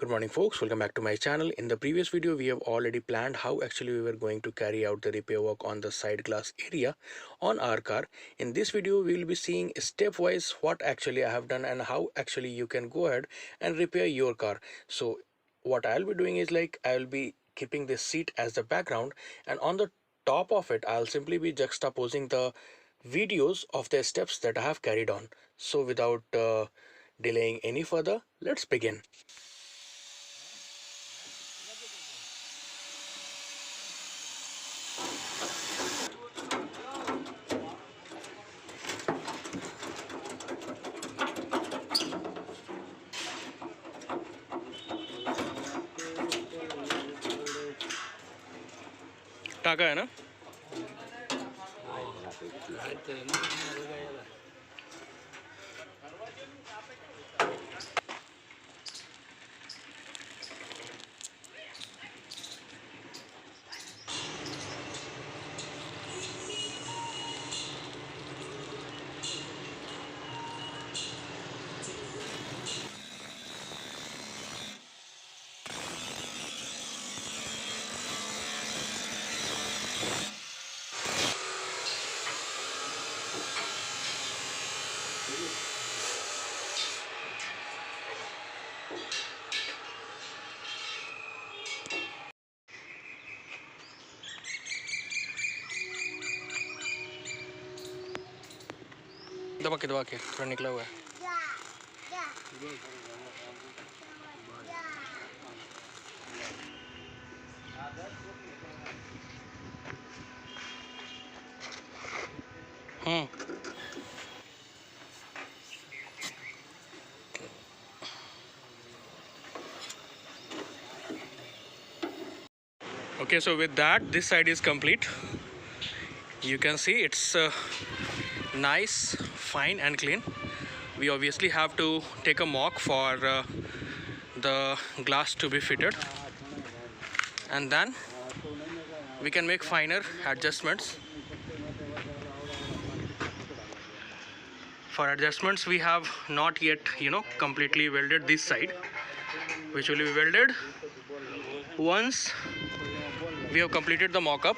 Good morning folks, welcome back to my channel. In the previous video we have already planned how actually we were going to carry out the repair work on the side glass area on our car. In this video we will be seeing stepwise what actually I have done and how actually you can go ahead and repair your car. So what I'll be doing is like I'll be keeping this seat as the background, and on the top of it I'll simply be juxtaposing the videos of the steps that I have carried on. So without delaying any further, let's begin. टाका है ना? दबा के थोड़ा निकला हुआ है. Okay, so with that this side is complete. You can see it's nice, fine and clean. We obviously have to take a mock for the glass to be fitted, and then we can make finer adjustments. For adjustments we have not yet completely welded this side, which will be welded once we have completed the mock-up.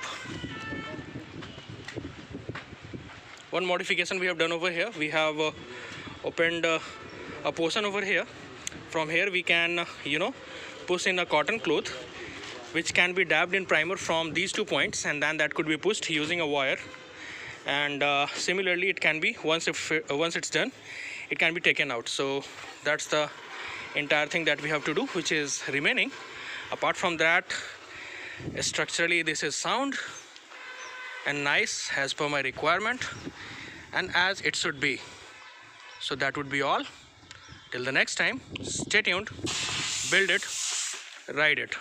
One modification we have done over here, we have opened a portion over here. From here we can push in a cotton cloth which can be dabbed in primer from these 2 points, and then that could be pushed using a wire. And similarly it can be, once it's done, it can be taken out. So that's the entire thing that we have to do, which is remaining. Apart from that, structurally this is sound and nice as per my requirement and as it should be. So that would be all. Till the next time, stay tuned, build it, ride it.